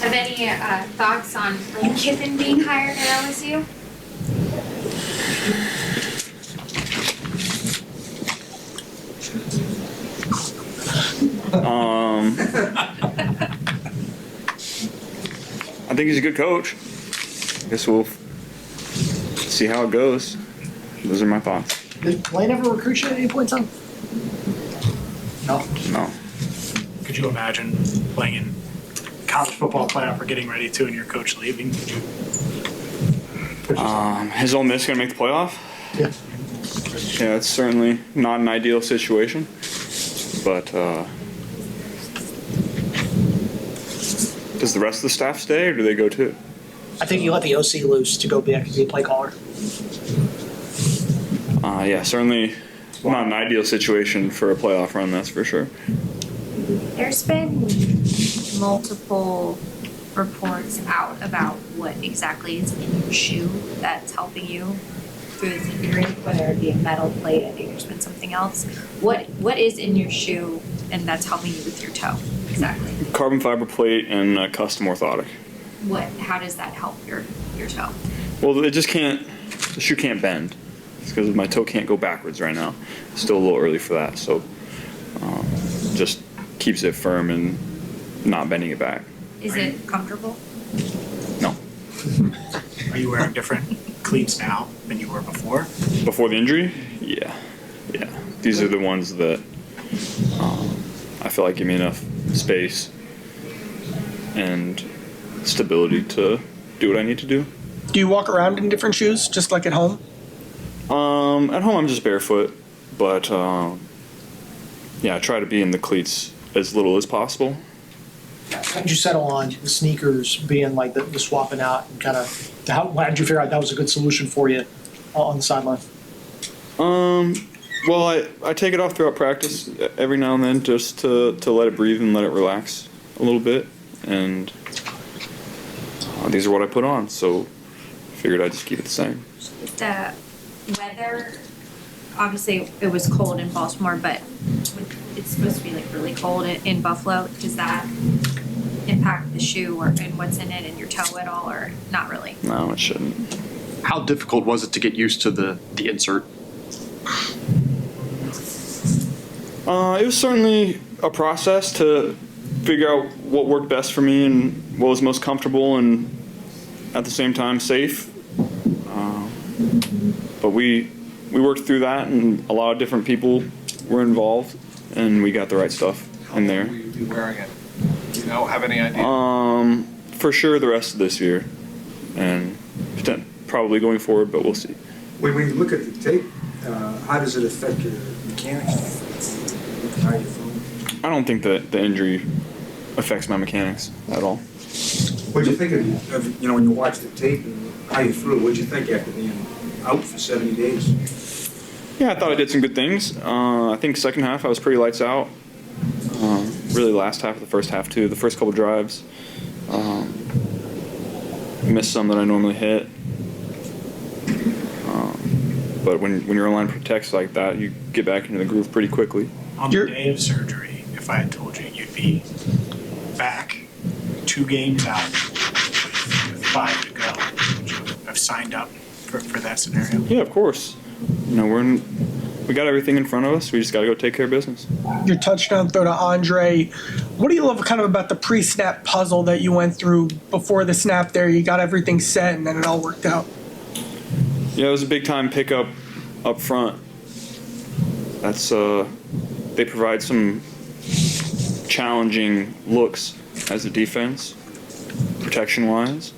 Have any thoughts on Lane Kiffin being hired at LSU? I think he's a good coach. Guess we'll see how it goes. Those are my thoughts. Did Lane ever recruit you at any point in time? No. No. Could you imagine playing in college football playoff or getting ready to and your coach leaving? Is Ole Miss going to make the playoff? Yeah. Yeah, it's certainly not an ideal situation. But does the rest of the staff stay or do they go too? I think you let the OC loose to go back and be a play caller. Yeah, certainly not an ideal situation for a playoff run, that's for sure. There's been multiple reports out about what exactly is in your shoe that's helping you through this injury, whether it be a metal plate, I think there's been something else. What is in your shoe and that's helping you with your toe exactly? Carbon fiber plate and custom orthotic. How does that help your toe? Well, the shoe can't bend. It's because my toe can't go backwards right now. It's still a little early for that, so just keeps it firm and not bending it back. Is it comfortable? No. Are you wearing different cleats now than you were before? Before the injury? Yeah. These are the ones that I feel like give me enough space and stability to do what I need to do. Do you walk around in different shoes, just like at home? At home I'm just barefoot, but yeah, I try to be in the cleats as little as possible. How did you settle on the sneakers being like the swapping out and kind of, why did you figure out that was a good solution for you on the sideline? Well, I take it off throughout practice every now and then just to let it breathe and let it relax a little bit. And these are what I put on, so I figured I'd just keep it the same. The weather, obviously it was cold in Baltimore, but it's supposed to be like really cold in Buffalo. Does that impact the shoe and what's in it and your toe at all, or not really? No, it shouldn't. How difficult was it to get used to the insert? It was certainly a process to figure out what worked best for me and what was most comfortable and at the same time safe. But we worked through that, and a lot of different people were involved, and we got the right stuff in there. How long will you be wearing it? Do you have any idea? For sure the rest of this year, and probably going forward, but we'll see. When you look at the tape, how does it affect your mechanics? How you feel? I don't think that the injury affects my mechanics at all. What'd you think of when you watched the tape and how you threw it? What'd you think after being out for 70 days? Yeah, I thought I did some good things. I think second half I was pretty lights out. Really last half of the first half too. The first couple drives, missed some that I normally hit. But when your line protects like that, you get back into the groove pretty quickly. On the day of surgery, if I had told you you'd be back 2 games out with 5 to go, would you have signed up for that scenario? Yeah, of course. We got everything in front of us. We just got to go take care of business. Your touchdown throw to Andre. What do you love kind of about the pre-snap puzzle that you went through before the snap there? You got everything set and then it all worked out. Yeah, it was a big time pickup up front. That's they provide some challenging looks as a defense, protection-wise,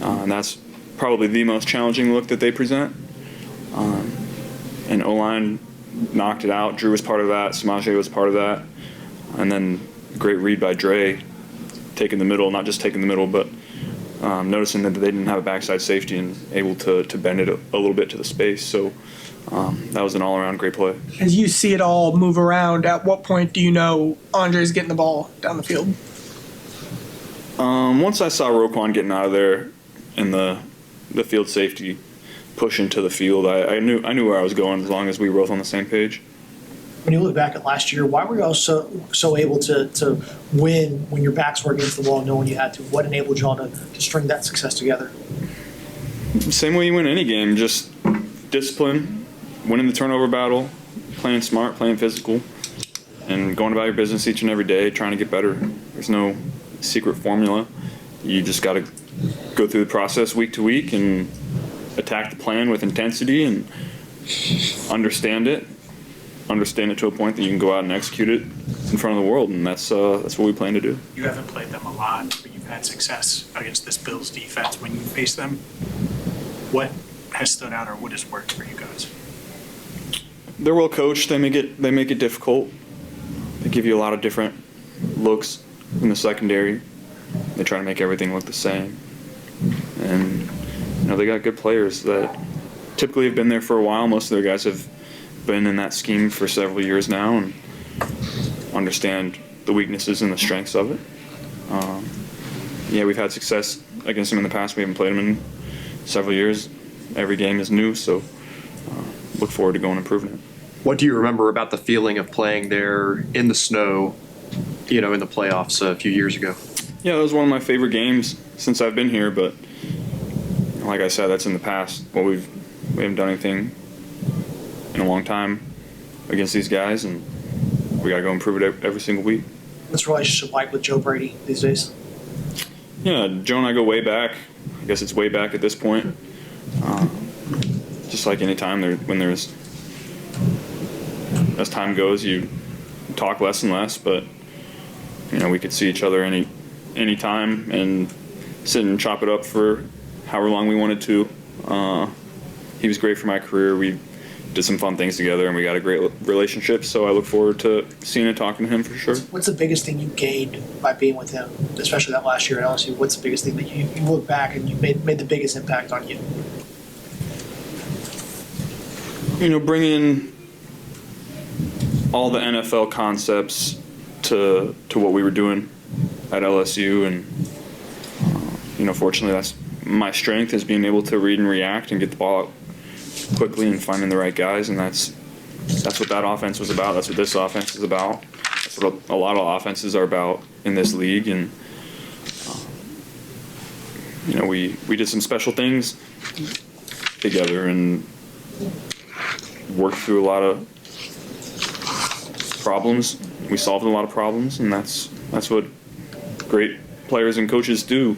and that's probably the most challenging look that they present. And O-line knocked it out. Drew was part of that. Samaje was part of that. And then great read by Dre, taking the middle, not just taking the middle, but noticing that they didn't have a backside safety and able to bend it a little bit to the space. So that was an all-around great play. As you see it all move around, at what point do you know Andre's getting the ball down the field? Once I saw Roquan getting out of there and the field safety push into the field, I knew where I was going as long as we were both on the same page. when you look back at last year, why were you all so able to win when your backs were against the wall, knowing you had to? What enabled y'all to string that success together? Same way you win any game, just discipline, winning the turnover battle, playing smart, playing physical, and going about your business each and every day, trying to get better. There's no secret formula. You just got to go through the process week to week and attack the plan with intensity and understand it to a point that you can go out and execute it in front of the world, and that's what we plan to do. You haven't played them a lot, but you've had success against this Bills defense. When you face them, what has stood out or what has worked for you guys? They're well coached. They make it difficult. They give you a lot of different looks in the secondary. They try to make everything look the same, and they got good players that typically have been there for a while. Most of their guys have been in that scheme for several years now and understand the weaknesses and the strengths of it. We've had success against them in the past. We haven't played them in several years. Every game is new, so look forward to going and improving it. What do you remember about the feeling of playing there in the snow, in the playoffs a few years ago? Yeah, that was one of my favorite games since I've been here, but like I said, that's in the past. We haven't done anything in a long time against these guys, and we got to go improve it every single week. What's the relationship like with Joe Brady these days? Yeah, Joe and I go way back. I guess it's way back at this point. Just like any time, as time goes, you talk less and less, but we could see each other any time and sit and chop it up for however long we wanted to. He was great for my career. We did some fun things together, and we got a great relationship, so I look forward to seeing and talking to him for sure. What's the biggest thing you gained by being with him, especially that last year at LSU? What's the biggest thing that you look back and you made the biggest impact on you? Bringing all the NFL concepts to what we were doing at LSU, and fortunately that's my strength, is being able to read and react and get the ball out quickly and finding the right guys, and that's what that offense was about. That's what this offense is about. That's what a lot of offenses are about in this league, and we did some special things together and worked through a lot of problems. We solved a lot of problems, and that's what great players and coaches do.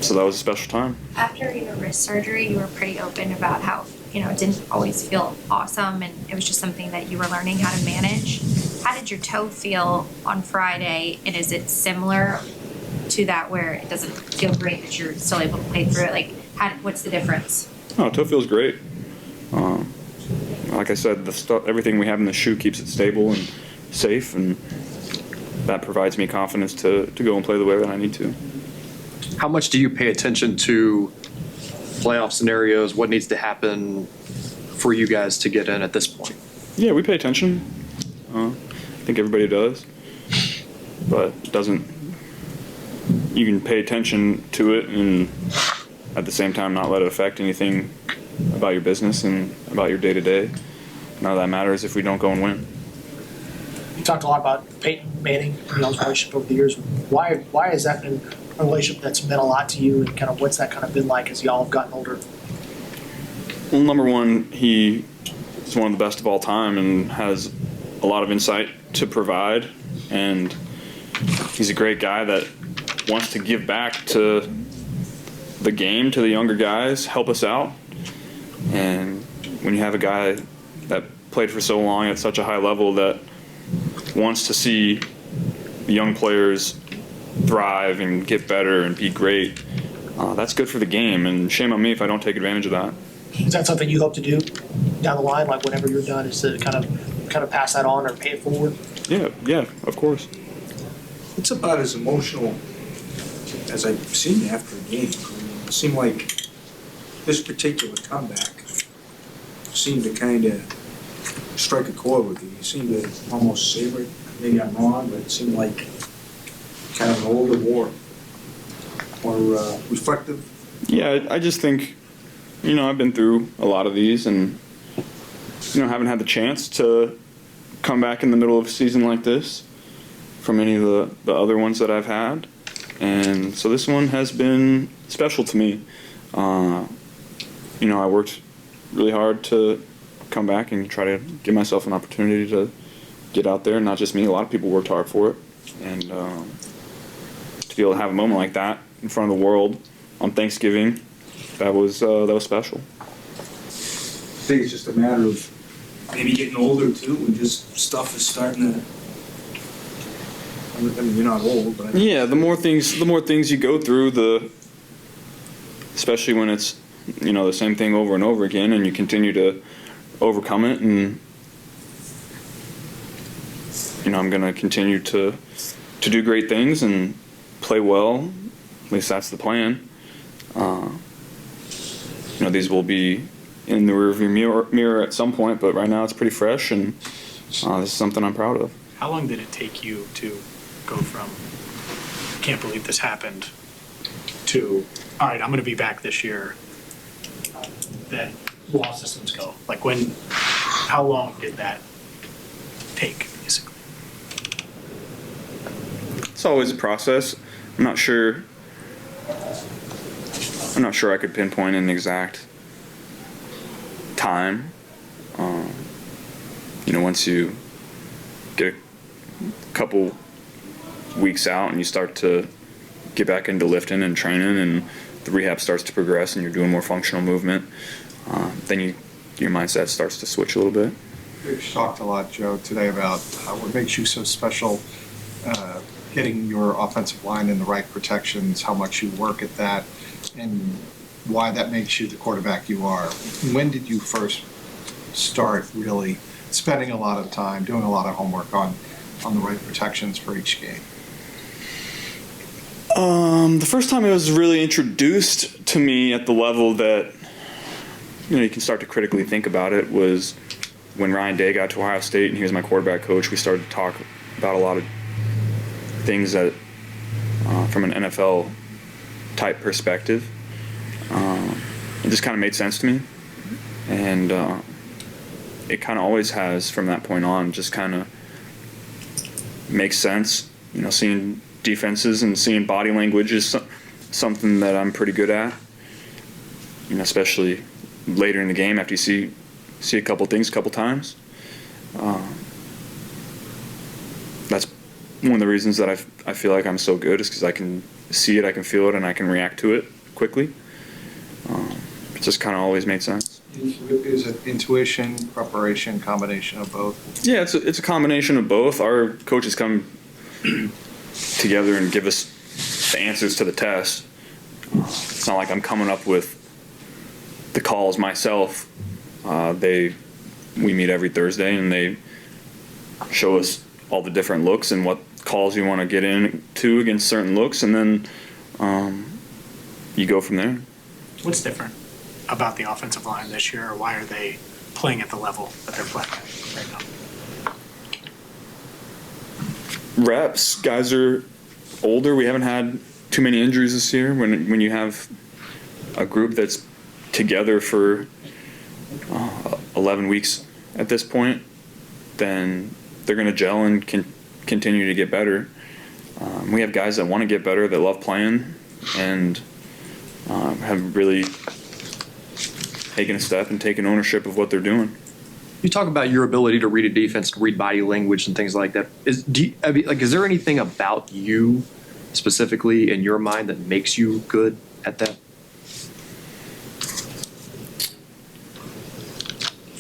So that was a special time. After your wrist surgery, you were pretty open about how, it didn't always feel awesome and it was just something that you were learning how to manage. How did your toe feel on Friday, and is it similar to that where it doesn't feel great but you're still able to play through it? What's the difference? Oh, toe feels great. Like I said, everything we have in the shoe keeps it stable and safe, and that provides me confidence to go and play the way that I need to. How much do you pay attention to playoff scenarios? What needs to happen for you guys to get in at this point? Yeah, we pay attention. I think everybody does, but you can pay attention to it and at the same time not let it affect anything about your business and about your day-to-day. None of that matters if we don't go and win. You talked a lot about Peyton Manning and y'all's relationship over the years. Why has that been a relationship that's meant a lot to you, and kind of what's that kind of been like as y'all have gotten older? Well, number one, he is one of the best of all time and has a lot of insight to provide, and he's a great guy that wants to give back to the game, to the younger guys, help us out. And when you have a guy that played for so long at such a high level that wants to see the young players thrive and get better and be great, that's good for the game, and shame on me if I don't take advantage of that. Is that something you hope to do down the line, like whenever you're done, is to kind of pass that on or pay it forward? Yeah, of course. It's about as emotional as I've seen after a game. It seemed like this particular comeback seemed to kind of strike a chord with you. You seemed to almost savor it. Maybe I'm wrong, but it seemed like kind of an older war, or reflective. Yeah, I just think, I've been through a lot of these, and haven't had the chance to come back in the middle of a season like this from any of the other ones that I've had. And so this one has been special to me. I worked really hard to come back and try to give myself an opportunity to get out there. Not just me, a lot of people worked hard for it. And to be able to have a moment like that in front of the world on Thanksgiving, that was special. I think it's just a matter of maybe getting older too, and just stuff is starting to. I mean, you're not old, but Yeah, the more things you go through, especially when it's the same thing over and over again, and you continue to overcome it, and I'm going to continue to do great things and play well. At least that's the plan. These will be in the rearview mirror at some point, but right now it's pretty fresh, and this is something I'm proud of. How long did it take you to go from, can't believe this happened, to, all right, I'm going to be back this year? Then law systems go. Like how long did that take, basically? It's always a process. I'm not sure I could pinpoint an exact time. Once you get a couple weeks out and you start to get back into lifting and training, and the rehab starts to progress and you're doing more functional movement, then your mindset starts to switch a little bit. We've talked a lot, Joe, today about what makes you so special, getting your offensive line in the right protections, how much you work at that, and why that makes you the quarterback you are. When did you first start really spending a lot of time, doing a lot of homework on the right protections for each game? The first time it was really introduced to me at the level that you can start to critically think about it was when Ryan Day got to Ohio State and he was my quarterback coach. We started to talk about a lot of things that from an NFL type perspective. It just kind of made sense to me, and it kind of always has from that point on. Just kind of makes sense, seeing defenses and seeing body language is something that I'm pretty good at, especially later in the game after you see a couple things a couple times. That's one of the reasons that I feel like I'm so good, is because I can see it, I can feel it, and I can react to it quickly. It just kind of always made sense. Is it intuition, preparation, combination of both? Yeah, it's a combination of both. Our coaches come together and give us the answers to the test. It's not like I'm coming up with the calls myself. We meet every Thursday and they show us all the different looks and what calls you want to get into against certain looks, and then you go from there. What's different about the offensive line this year, or why are they playing at the level that they're playing at right now? Reps. Guys are older. We haven't had too many injuries this year. When you have a group that's together for 11 weeks at this point, then they're going to gel and continue to get better. We have guys that want to get better, that love playing, and have really taken a step and taken ownership of what they're doing. You talk about your ability to read a defense, to read body language and things like that. Is there anything about you specifically in your mind that makes you good at that?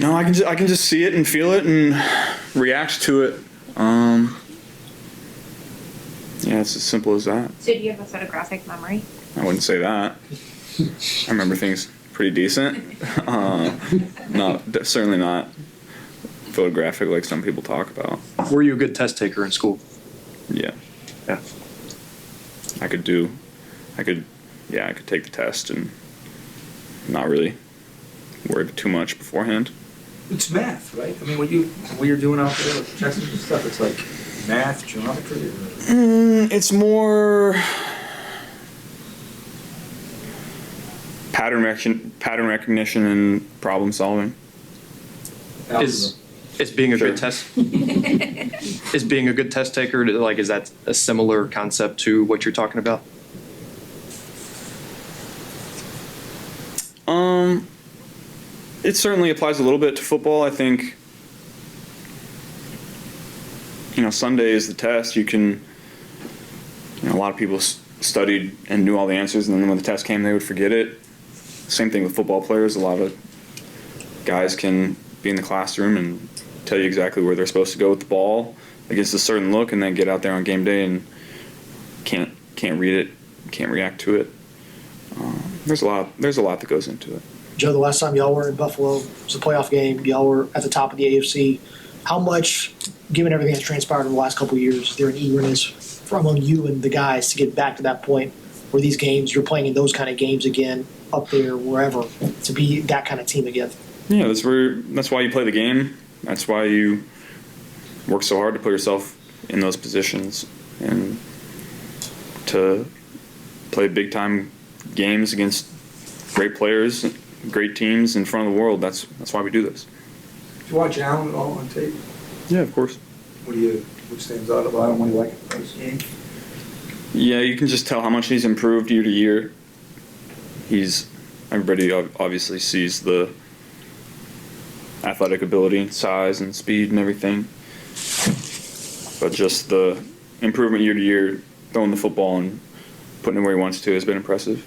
No, I can just see it and feel it and react to it. Yeah, it's as simple as that. So do you have a photographic memory? I wouldn't say that. I remember things pretty decent. Certainly not photographic like some people talk about. Were you a good test taker in school? Yeah. Yeah. I could take the test and not really worry too much beforehand. it's math, right? I mean, what you're doing out there with projections and stuff, it's like math, geometry. It's more pattern recognition and problem solving. Is being a Sure. good test is being a good test taker, like, is that a similar concept to what you're talking about? It certainly applies a little bit to football. I think, Sunday is the test. You can, a lot of people studied and knew all the answers, and then when the test came, they would forget it. Same thing with football players. A lot of guys can be in the classroom and tell you exactly where they're supposed to go with the ball against a certain look, and then get out there on game day and can't read it, can't react to it. There's a lot that goes into it. Joe, the last time y'all were in Buffalo, it was a playoff game. Y'all were at the top of the AFC. How much, given everything that's transpired in the last couple of years, is there an eagerness from among you and the guys to get back to that point where these games, you're playing in those kind of games again, up there, wherever, to be that kind of team again? Yeah, that's why you play the game. That's why you work so hard to put yourself in those positions and to play big time games against great players, great teams in front of the world. That's why we do this. Did you watch Allen at all on tape? Yeah, of course. What stands out about him? What do you like about his game? Yeah, you can just tell how much he's improved year to year. Everybody obviously sees the athletic ability, size, and speed and everything. But just the improvement year to year, throwing the football and putting it where he wants to has been impressive.